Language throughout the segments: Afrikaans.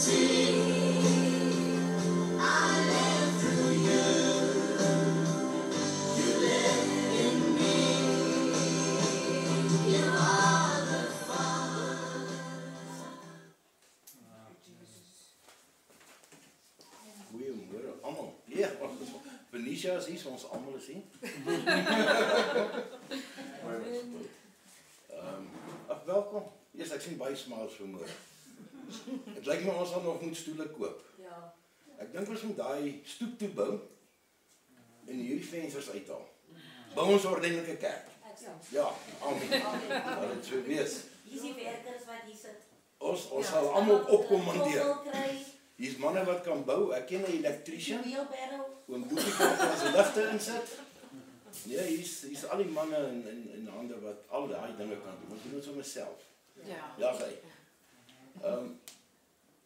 Goeiemôre almal. Ja, Benicia is hier, ons almal is hier. Welkom. Yes, ek sien baie smiles vanmôre. Het lyk my ons gaan nog moet stoele koop. Ja. Ek dink ons moet daai stoep toe bou en hierdie vensters uithaal. Bou ons 'n ordentlike kerk. Ja, amen. Dat het so wees. Hier is die werkers wat hier sit. Ons sal almal opkommandeer. Hier's manne wat kan bou. Ek ken 'n elektriesien. Oom Boetie kan ons ligte insit. Ja, hier's al die manne in hande wat al daai dinge kan doen. Ons doen dit sommer self. Ja. Ja, sy.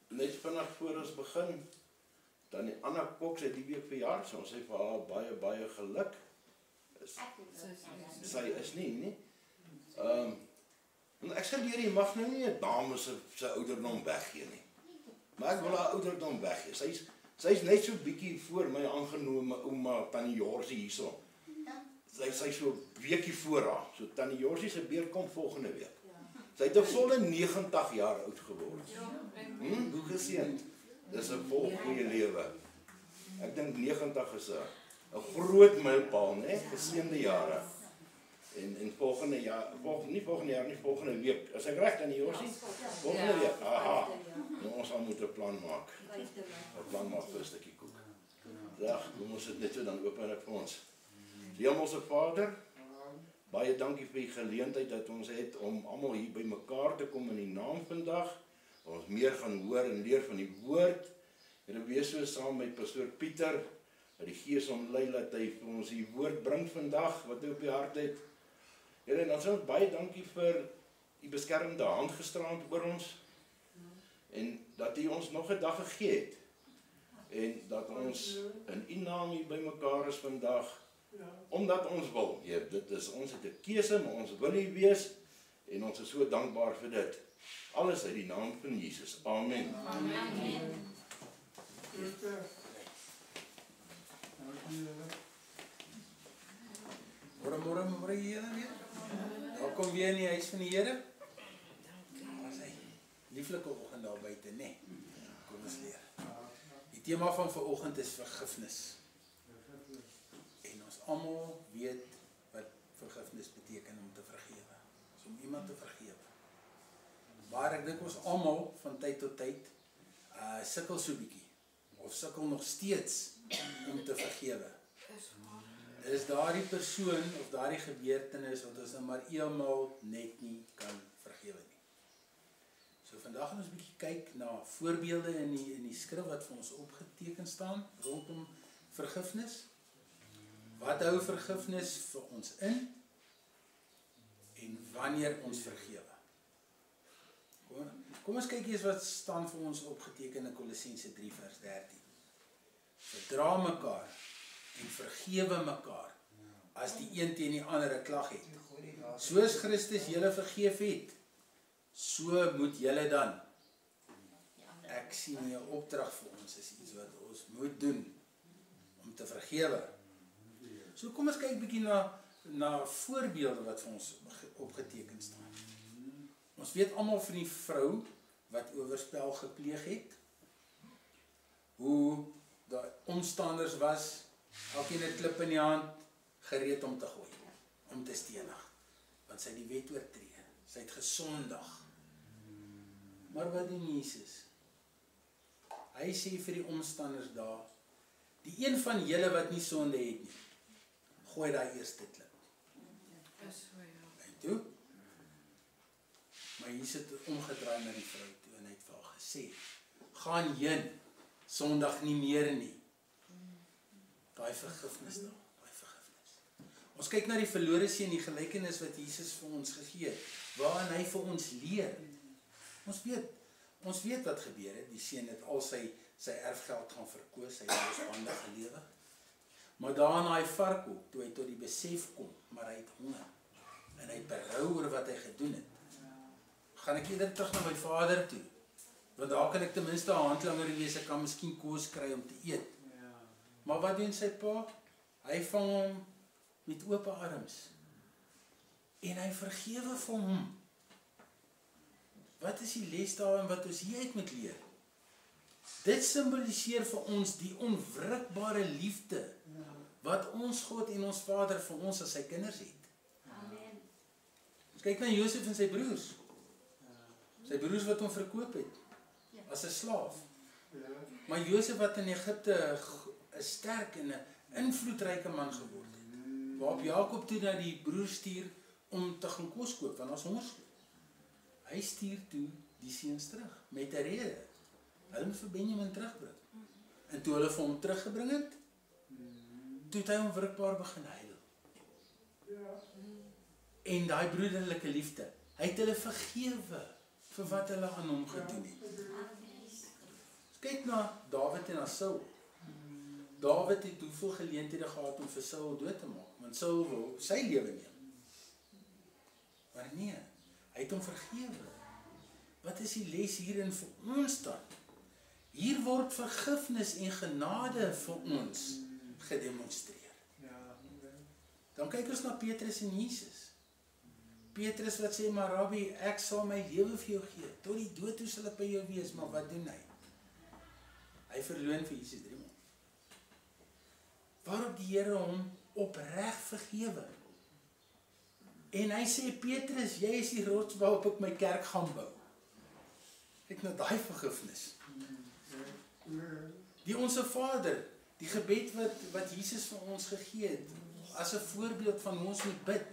Net vinnig voor ons begin, dan die Anna Cox het die week verjaar, so ons sê vir haar baie geluk. Sy is nie. Ek sê leer jy mag nou nie 'n dame se ouderdom weggee nie. Maar ek wil haar ouderdom weggee. Sy's net so bietjie voor my aangenome ouma Tannie Jorsie hierso. Sy so weekie voor haar. So Tannie Jorsie se beurt kom volgende week. Sy het 'n volle 90 jaar oud geword. Hoe geseënd. Dis 'n vol goeie lewe. Ek dink 90 is 'n groot mylpaal, né? Geseënde jare. En volgende jaar, volgende week. As ek reg Tannie Jorsie? Volgende week. Aha. Nou ons gaan moet 'n plan maak. 'n Plan maak vir 'n stukkie koek. Ja, kom ons dit net so dan open ek vir ons. Hemelse Vader, baie dankie vir die geleentheid dat ons het om almal hier by mekaar te kom in die naam vandag. Ons meer gaan hoor en leer van die woord. Here, wees so saam met pastoor Pieter, dat die Gees hom lei dat hy vir ons die woord bring vandag wat hy op die hart het. Here, en dan sê ons baie dankie vir die beskermende hand gisterand oor ons en dat hy ons nog 'n dag gegee het en dat ons in U naam hier by mekaar is vandag. Omdat ons wil, dit is ons het 'n keuse, maar ons wil hier wees en ons is so dankbaar vir dit. Alles uit die naam van Jesus. Amen. Amen. Môre julle weer. Welkom weer in die huis van die Here. Was hy lieflike oggend daar buite, né? Kom ons leer. Die tema van vanoggend is vergifnis. Almal weet wat vergifnis beteken om te vergewe. Om iemand te vergewe. Maar ek dink ons almal van tyd tot tyd sukkel so bietjie of sukkel nog steeds om te vergewe. Is daardie persoon of daardie gebeurtenis wat ons nou maar eenmaal net nie kan vergewe nie. So vandag gaan ons 'n bietjie kyk na voorbeelde in die skrif wat vir ons opgeteken staan rondom vergifnis. Wat hou vergifnis vir ons in en wanneer ons vergewe? Kom ons kyk eers wat staan vir ons opgeteken in Kolossense 3 vers 13. Verdra mekaar en vergewe mekaar as die een teen die ander 'n klag het. Soos Christus julle vergeef het, so moet julle dan. Ek sien 'n opdrag vir ons is iets wat ons moet doen om te vergewe. So kom ons kyk bietjie na voorbeelde wat vir ons opgeteken staan. Ons weet almal van die vrou wat oorspel gepleeg het. Hoe die omstanders was, elkeen 'n klip in die hand, gereed om te gooi, om te stenig. Want sy het die wet oortree. Sy het gesondig. Maar wat doen Jesus? Hy sê vir die omstanders daar, die een van julle wat nie sonde het nie, gooi daai eerste klip. En toe? Maar Jesus het omgedraai na die vrou toe en hy het vir haar gesê, gaan heen, sondig nie meer nie. Daai vergifnis daar, daai vergifnis. Ons kyk na die verlore seun, die gelykenis wat Jesus vir ons gegee het, waarin hy vir ons leer. Ons weet wat gebeur het. Die seun het al sy erfgeld gaan verkoop, sy losbandige lewe. Maar daarna hy varkhok, toe hy tot die besef kom, maar hy het honger. En hy berou oor wat hy gedoen het. Gaan ek eerder terug na my vader toe. Want daar kan ek ten minste 'n handlanger wees, ek kan miskien kos kry om te eet. Maar wat doen sy pa? Hy vang hom met oop arms. En hy vergewe vir hom. Wat is die les daarin wat ons hieruit moet leer? Dit simboliseer vir ons die onwrikbare liefde wat ons God en ons Vader vir ons as sy kinders het. Amen. Ons kyk na Josef en sy broers. Sy broers wat hom verkoop het as 'n slaaf. Maar Josef wat in Egipte 'n sterk en 'n invloedryke man geword het. Waarop Jakob toe na die broers stuur om te gaan kos koop, want daar's hongersnood. Hy stuur toe die seuns terug met 'n rede. Hulle moet vir Benjamin terugbring. En toe hulle vir hom teruggebring het, toe het hy onwrikbaar begin huil. En daai broederlike liefde, hy het hulle vergewe vir wat hulle aan hom gedoen het. Kyk na Dawid en na Saul. Dawid het hoeveel geleenthede gehad om vir Saul dood te maak, want Saul wou sy lewe neem. Maar nee, hy het hom vergewe. Wat is die les hierin vir ons dan? Hier word vergifnis en genade vir ons gedemonstreer. Dan kyk ons na Petrus en Jesus. Petrus wat sê, maar Rabbi, ek sal my lewe vir jou gee. Tot die dood toe sal ek by jou wees, maar wat doen hy? Hy verloon vir Jesus 3 maal. Waarop die Here hom opreg vergewe. En hy sê, Petrus, jy is die rots waarop ek my kerk gaan bou. Kyk na daai vergifnis. Die Onse Vader, die gebed wat Jesus vir ons gegee het, as 'n voorbeeld van hoe ons moet bid.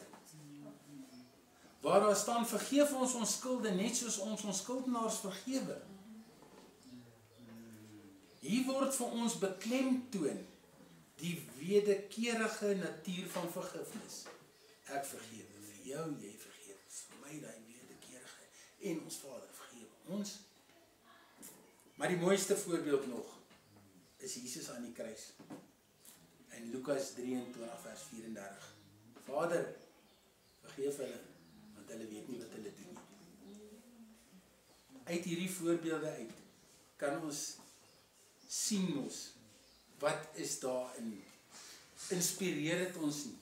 Waar daar staan, vergeef ons skulde, net soos ons skuldenaars vergewe. Hier word vir ons beklemtoon die wederkerige natuur van vergifnis. Ek vergewe vir jou, jy vergewe vir my, daai wederkerige. En ons Vader vergewe ons. Maar die mooiste voorbeeld nog is Jesus aan die kruis. In Lukas 23 vers 34. Vader, vergeef hulle, want hulle weet nie wat hulle doen nie. Uit hierdie voorbeelde uit kan ons sien ons, wat is daarin? Inspireer dit ons nie?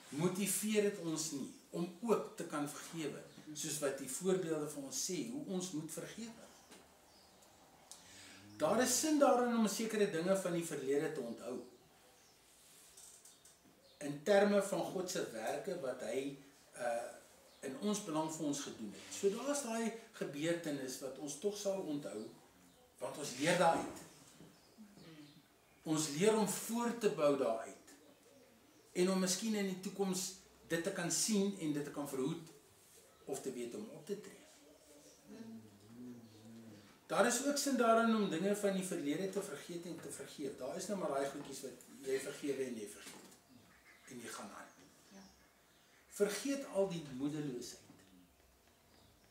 Motiveer dit ons nie om ook te kan vergewe, soos wat die voorbeelde van ons sê, hoe ons moet vergewe? Daar is sin daarin om sekere dinge van die verlede te onthou. In terme van God se werke wat hy in ons belang vir ons gedoen het. So daar is daai gebeurtenis wat ons tog sal onthou, want ons leer daaruit. Ons leer om voor te bou daaruit. En om miskien in die toekoms dit te kan sien en dit te kan verhoed, of te weet om op te tree. Daar is ook sin daarin om dinge van die verlede te vergeet en te vergeef. Daar is nou maar daai goedjies wat jy vergewe en jy vergeet. En jy gaan aan. Vergeet al die moedeloosheid,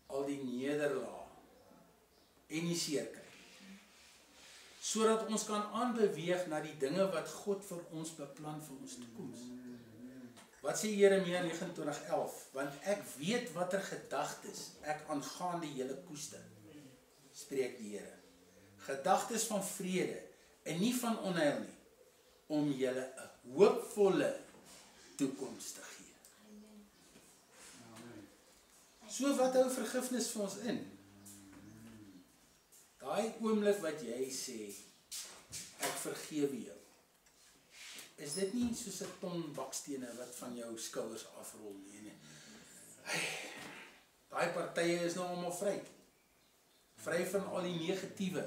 al die nederlaag en die seerkry, sodat ons kan aanbeweeg na die dinge wat God vir ons beplan vir ons toekoms. Wat sê Jeremia 29:11? Want ek weet watter gedagtes ek aangaande julle koester, spreek die Here. Gedagtes van vrede en nie van onheil nie, om julle 'n hoopvolle toekoms te gee. So wat hou vergifnis vir ons in? Daai oomblik wat jy sê, ek vergewe jou. Is dit nie soos 'n ton bakstene wat van jou skouers afrol nie? Daai partye is nou almal vry. Vry van al die negatiewe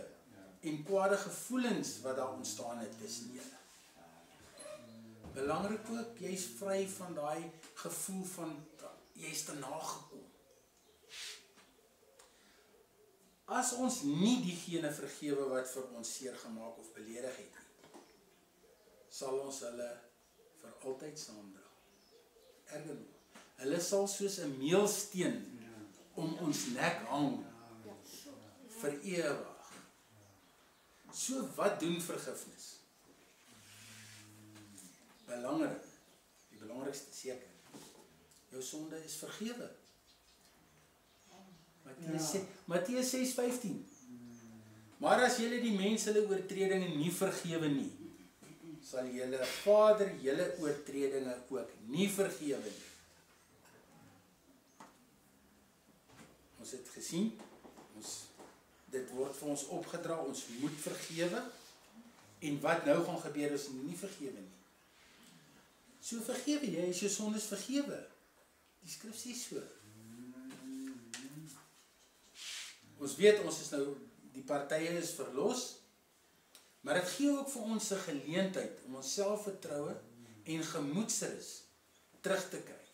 en kwade gevoelens wat daar ontstaan het tussen julle. Belangrik ook, jy is vry van daai gevoel van jy is te nagekom. As ons nie diegene vergewe wat vir ons seer gemaak of beledig het nie, sal ons hulle vir altyd saamdra. Erger nog, hulle sal soos 'n meelsteen om ons nek hang vir ewig. So wat doen vergifnis? Belangrik, die belangrikste seker, jou sonde is vergewe. Matteus 6:15. Maar as julle die mense hulle oortredinge nie vergewe nie, sal julle Vader julle oortredinge ook nie vergewe nie. Ons het gesien, dit word vir ons opgedra, ons moet vergewe, en wat nou gaan gebeur as ons nie vergewe nie? So vergewe jy, as jou sondes vergewe. Die skrif sê so. Ons weet, ons is nou, die partye is verlos, maar dit gee ook vir ons 'n geleentheid om ons selfvertroue en gemoedsrus terug te kry,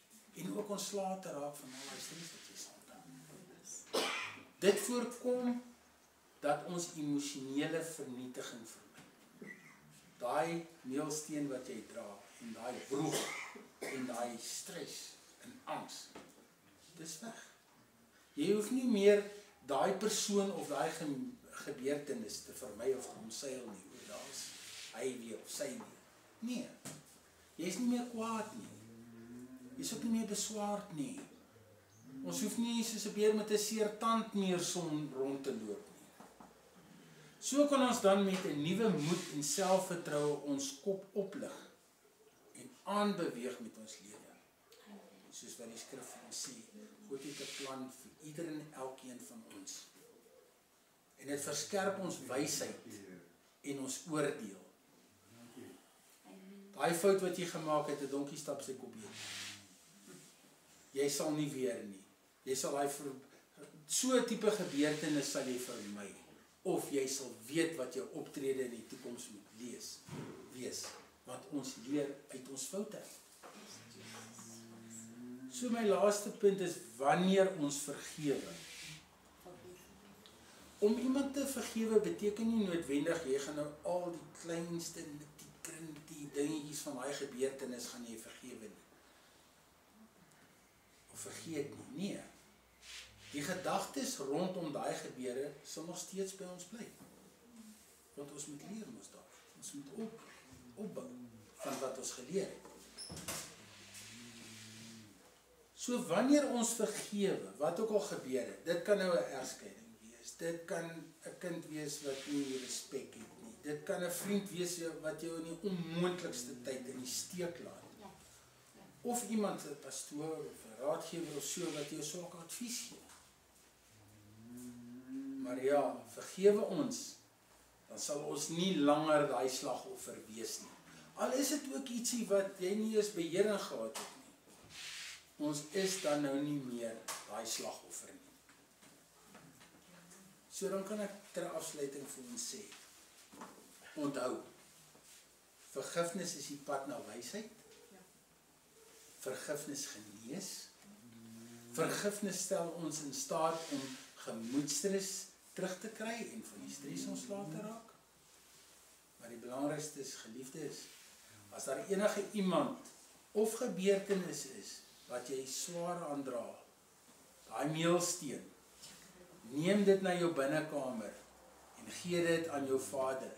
en ook ontslae te raak van al die stres wat jy saam. Dit voorkom dat ons emosionele vernietiging vermy. Daai meelsteen wat jy dra, en daai broeg, en daai stres, en angs, dis weg. Jy hoef nie meer daai persoon of daai gebeurtenis te vermy of te omseil nie, oor daar is hy weer of sy weer. Nee, jy is nie meer kwaad nie. Jy is ook nie meer beswaard nie. Ons hoef nie soos 'n beer met 'n seer tand meer rond te loop nie. So kan ons dan met 'n nuwe moed en selfvertroue ons kop oplig en aanbeweeg met ons lewe. Soos wat die skrif vir ons sê, God het 'n plan vir ieder en elkeen van ons. En dit verskerp ons wysheid en ons oordeel. Daai fout wat jy gemaak het, 'n donkie stap sy kop heen. Jy sal nie weer nie. Jy sal so 'n tipe gebeurtenis sal jy vermy. Of jy sal weet wat jou optrede in die toekoms moet wees. Want ons leer uit ons foute. So my laaste punt is, wanneer ons vergewe. Om iemand te vergewe beteken nie noodwendig, jy gaan nou al die kleinste, die dingetjies van daai gebeurtenis gaan jy vergewe nie. Of vergeet nie, nee. Die gedagtes rondom daai gebeure sal nog steeds by ons bly. Want ons moet leer ons daar. Ons moet opbou van wat ons geleer het. So wanneer ons vergewe, wat ook al gebeur het, dit kan nou 'n egskeiding wees, dit kan 'n kind wees wat nie respek het nie, dit kan 'n vriend wees wat jou in die onmoontlikste tyd in die steek laat. Of iemand, 'n pastoor of 'n raadgewer of so, wat jou swak advies gee. Maar ja, vergewe ons, dan sal ons nie langer daai slagoffer wees nie. Al is dit ook ietsie wat jy nie eens beheering gehad het nie. Ons is dan nou nie meer daai slagoffer nie. So dan kan ek ter afsluiting vir ons sê, onthou, vergifnis is die pad na wysheid, vergifnis genees, vergifnis stel ons in staat om gemoedsrus terug te kry en van die stres ontslae te raak. Maar die belangrikste is, geliefdes, as daar enige iemand of gebeurtenis is wat jy swaar aandra, daai meelsteen, neem dit na jou binnekamer en gee dit aan jou Vader,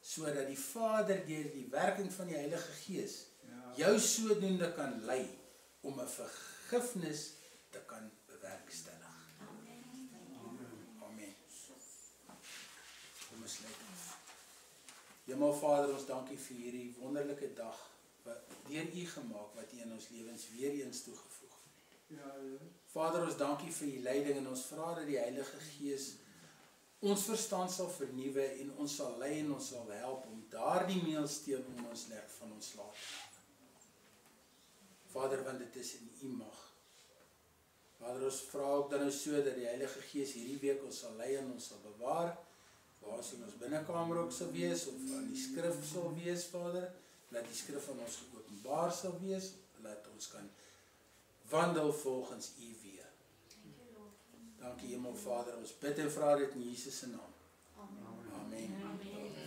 sodat die Vader deur die werking van die Heilige Gees jou sodoende kan lei om 'n vergifnis te kan bewerkstellig. Amen. Kom ons sluit af. Hemel Vader, ons dankie vir hierdie wonderlike dag wat deur U gemaak, wat U in ons lewens weer eens toegevoeg. Vader, ons dankie vir U leiding en ons vra dat die Heilige Gees ons verstand sal vernuwe en ons sal lei en ons sal help om daardie meelsteen om ons nek van ons laat. Vader, want dit is in U mag. Vader, ons vra ook dan nou so dat die Heilige Gees hierdie week ons sal lei en ons sal bewaar, waar ons in ons binnekamer ook sal wees, of aan die skrif sal wees, Vader, laat die skrif aan ons geopenbaar sal wees, laat ons kan wandel volgens U weë. Dankie Hemel Vader, ons bid en vra dit in Jesus se naam. Amen. Amen.